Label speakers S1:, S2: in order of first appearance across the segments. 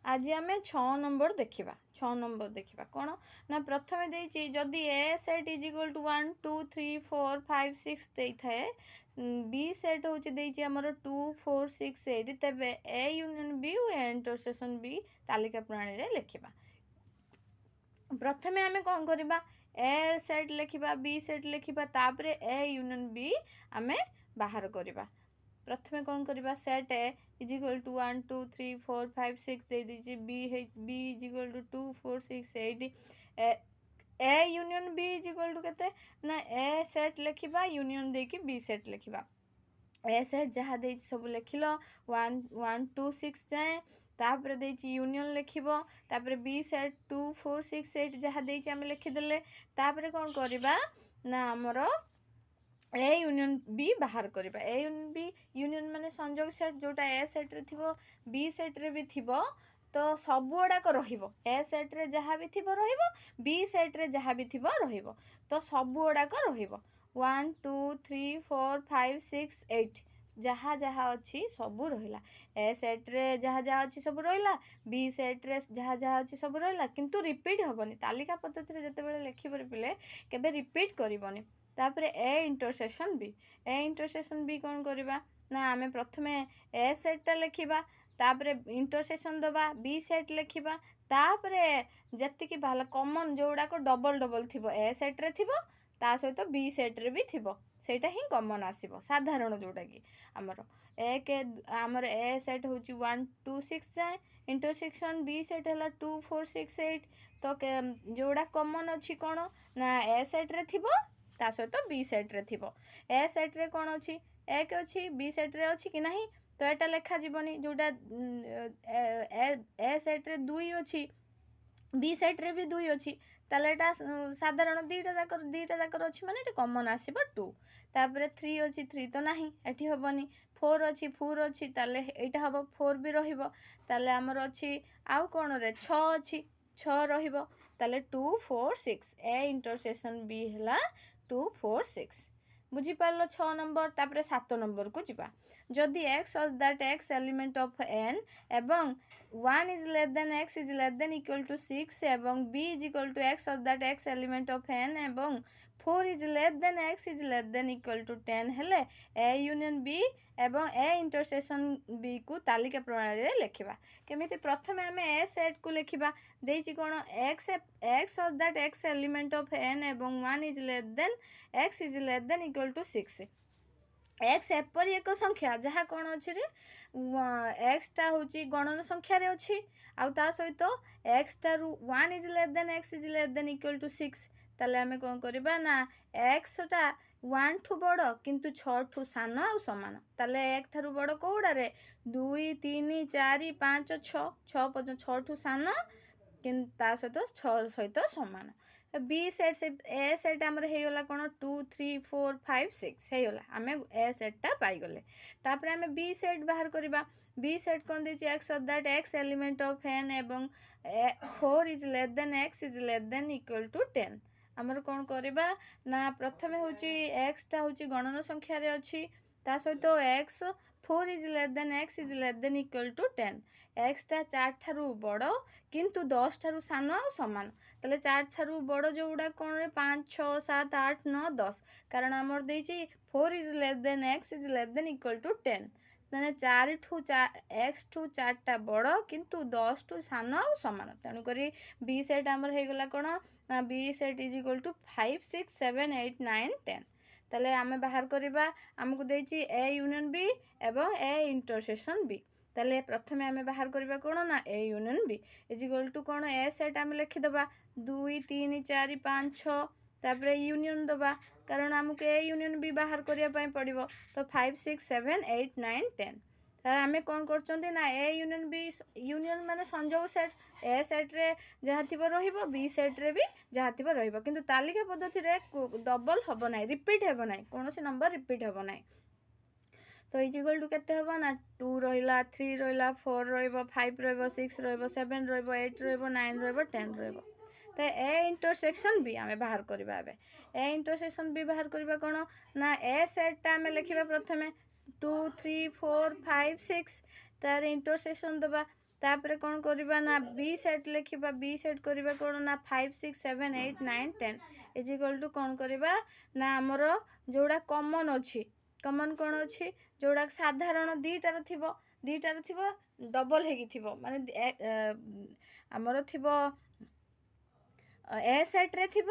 S1: आज आम 6 नंबर देखा 6 नंबर देखा कौन ना प्रथम जदि ए सेट इज इक्वल टू 1 2 3 4 5 6 देता बी सेट हूँ आमर 2 4 6 8 तेरे ए यूनियन बी और ए इंटरसेक्शन बी तालिका प्रणाली रे लिखा। प्रथमे आम कौन करवा ए सेट लिखा बी सेट लिखा तापर ए यूनियन बी आम बाहर करवा। प्रथमे कौन करवा set A is equal to 1 2 3 4 5 6 दे दीजिए B is equal to 2 4 6 8 A union B is equal to केते ना ए सेट लिखा यूनियन देकी बी सेट लिखा। ए सेट जहाँ दे सब लिखिल 1 1 2 6 जाए तापर दे यूनियन लिखिबो तापर बी सेट 2 4 6 8 जहाँ दे आम लिखिदेले तापर कौन करवा ना आमर ए यूनियन बी बाहर करवा। ए यूनियन बी यूनियन माने संजोग सेट जोटा ए सेट रे थिबो बी सेट रे भी थिबो तो सब गुड़ाक रहिबो ए सेट रे जहाँ भी थिबो रहिबो बी सेट रे जहाँ भी थिबो रहिबो तो सब गुड़ाक रहिबो 1 2 3 4 5 6 8 जहाँ जहाँ अच्छी सबू रहिला। ए सेट रे जहाँ जहाँ अच्छी सब रहिला बी सेट रे जहाँ जहाँ अच्छी सब रहिला किंतु रिपीट हबनी तालिका पद्धति रे जतेबेले लेखिबो पिले केबे रिपीट करिवनी। तापर ए इंटरसेक्शन बी कौन करवा ना आम प्रथमे ए सेटा लिखा तापर इंटरसेक्शन दबा बी सेट लिखा तापर जी बाहर कॉमन जो गुड़ाक डबल डबल थी ए सेट रे थी ता सहित बी सेट रे भी थी सेटा ही कॉमन आसीबो साधारण जोटा कि आमर आमर ए सेट हूँ 1 2 6 जाए इंटरसेक्शन बी सेट है 2 4 6 8 तो जोड़ा कॉमन अच्छी कौन ना ए सेट रे थी ता सहित बी सेट रे थिबो। ए सेट रे कौन अच्छी एक अच्छी बी सेट रे अच्छी कि नहीं तो एटा लेखा जीवनी जोटा ए सेट रे 2 अच्छी बी सेट रे भी 2 अच्छी ताले एटा साधारण दीटा जाकर अच्छी माने एटा कॉमन आसीबो 2 तापर 3 अच्छी 3 तो नहीं एठी हबनी 4 अच्छी 4 अच्छी ताले एटा हबो 4 भी रहिबो ताले हमर अच्छी आउ कोन रे 6 अच्छी 6 रहिबो ताले 2 4 6 ए इंटरसेक्शन बी हला 2 4 6 बुझीपार 6 नंबर। तापर 7 नंबर को जीवा जदि x such that x element of n एवं 1 is less than x is less than equal to 6 एवं b is equal to x such that x element of n एवं 4 is less than x is less than equal to 10 हेले A union b एवं A intersection b को तालिका प्रणाली रे लिखिबा। केमिति प्रथमे आमे ए सेट को लिखिबा देछि कोन x such that x element of n एवं 1 is less than x is less than equal to 6 x एपरी एक संख्या जहाँ कौन अच्छी एक्स टा हूँ गणन संख्यार अच्छी आउ ता सहित एक्स टारू 1 is less than x is less than equal to 6 ताले आमे कौन करबा ना एक्स टा 1 ठू बड़ किंतु 6 ठू सान आउ समान ताले 1 ठारू बड़ कोडारे 2 3 4 5 6 6 पर्यंत 6 ठू सान किंतु ता सहित 6 सहित समान। बी सेट से ए सेट आमर होगला कौन 2 3 4 5 6 होगला आम ए सेटा पाईगले तापर आम बी सेट बाहर करवा। बी सेट कौन देछि x such that x element of n एवं 4 is less than x is less than equal to 10 आमर कौन करवा ना प्रथमे हूँ एक्स टा हूँ गणन संख्यार अच्छी ता सहित x 4 is less than x is less than equal to 10 x टा 4 ठारू बड़ किंतु 10 ठारू सान आउ समान ताले 4 ठारू बड़ जो गुड़ा कौन 5 6 7 8 9 10 कारण आमर देछि 4 is less than x is less than equal to 10 ताने 4 ठू एक्स ठू 4 टा बड़ किंतु 10 ठू सान आउ समान तेणुक बी सेट आमर होगला कौन ना B set is equal to 5 6 7 8 9 10 ताले आमे बाहर करवा आमको देछि ए यूनियन बी एवं ए इंटरसेक्शन बी ताले प्रथमे आमे बाहर करवा कौन ना A union B is equal to कौन ए सेट आमे लिखिदबा 2 3 4 5 6 तापर यूनियन दबा कारण आमको ए यूनियन बी बाहर करने पड़ो तो 5 6 7 8 9 10 तार आमे कौन करचंती ना ए यूनियन बी यूनियन माने संजोग सेट ए सेट रे जहाँ थी रहिबो बी सेट रे भी जहाँ थी रहिबो किंतु तालिका पद्धति रे डबल हबो नाही रिपीट हेबो नाही कोनोसी नंबर रिपीट हेबो नाही तो इज इक्वल टू केते हबो ना 2 रहिला 3 रहिला 4 रहिबो 5 रहिबो 6 रहिबो 7 रहिबो 8 रहिबो 9 रहिबो 10 रहिबो तो ए इंटरसेक्शन भी आमे बाहर करबा एबे ए इंटरसेक्शन भी बाहर करबा कोन ना ए सेट आमे लिखिबा प्रथमे 2 3 4 5 6 तार इंटरसेक्शन दबा तापर कौन करवा ना बी सेट लिखा बी सेट करवा कौन ना 5 6 7 8 9 10 इज इक्वल टू कौन करवा ना आमर जोड़ा कॉमन अच्छी कॉमन कौन अच्छी जोड़ा साधारण दीटार थी डबल हो माने आमर थी ए सेट रे थी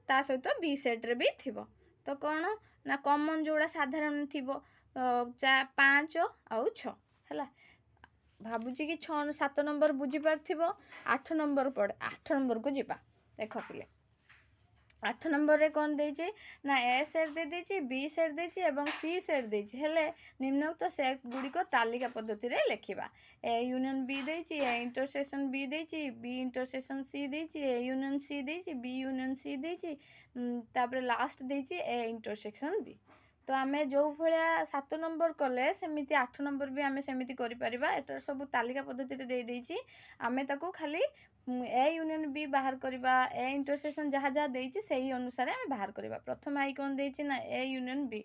S1: ता सहित बी सेट रे भी थी तो कौन ना कॉमन जोड़ा साधारण थी 5 आउ 6 है भावुची कि 6 7 नंबर बुझी पार्थिबो 8 नंबर पड़े 8 नंबर को जीवा देख पिले 8 नंबर रे कौन देछि ना ए सेट दे देछि बी सेट देछि एवं सी सेट देछि हेले निम्नोक्त सेट गुडी को तालिका पद्धति रे लिखिबा ए यूनियन बी देछि ए इंटरसेक्शन बी देछि बी इंटरसेक्शन सी देछि ए यूनियन सी देछि बी यूनियन सी देछि तापर लास्ट देछि ए इंटरसेक्शन बी तो आम जो भाया 7 नंबर कले सेमिति 8 नंबर भी आम सेमिति करिपरिबा एटार सब तालिका पद्धति रे दे देछि आमे ताकू खाली ए यूनियन बी बाहर करवा ए इंटरसेक्शन जहाँ जहाँ देछि सही अनुसार आम बाहर करवा प्रथम आई कौन देछि ना A union B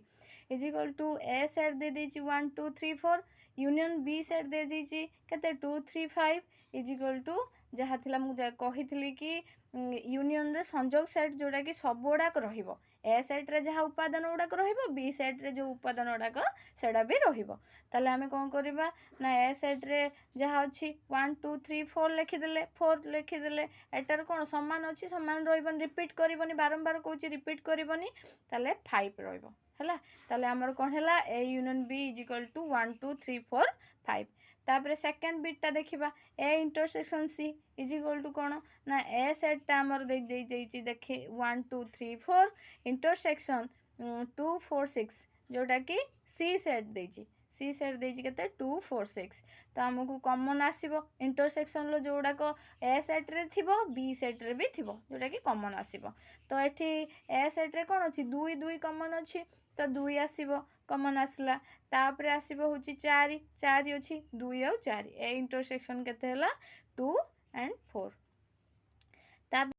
S1: is equal to A set दे देछि 1 2 3 4 यूनियन बी सेट दे देछि केते 2 3 5 इज इक्वल टू जहाँ थिला मु कहिथिली कि यूनियन रे संजोग सेट जोड़ा कि सब गुड़ाक रहिबो ए सेट रे जहाँ उपादान गुड़ाक रहिबो बी सेट रे जो उपादान गुड़ाक सेटा भी रहिबो ताले आमे कोन करबा ना ए सेट रे जहाँ अछि 1 2 3 4 लिखिदेले 4 लिखिदेले एटार कोन समान अछि समान रहिबन रिपीट करबनी बारंबार कहूची रिपीट करबनी ताले 5 रहिबो हैला ताले हमर कोन हैला A union B is equal to 1 2 3 4 5 तापर सेकंड बिटटा देखिबा A intersection C is equal to कौन ना ए सेट आमर देछि देखि 1 2 3 4 इंटरसेक्शन 2 4 6 जोटा कि सी सेट देछि सी सेट देछि केते 2 4 6 तो हमकु कॉमन आसीबो इंटरसेक्शन लो जोड़ाक ए सेट रे थिबो बी सेट रे भी थिबो जोटा कि कॉमन आसीबो तो एठी ए सेट रे कोन अछि 2 2 कॉमन अछि तो 2 आसीबो कॉमन आसला तापर आसीबो होची 4 4 अछि 2 और 4 ए इंटरसेक्शन केते हला 2 and 4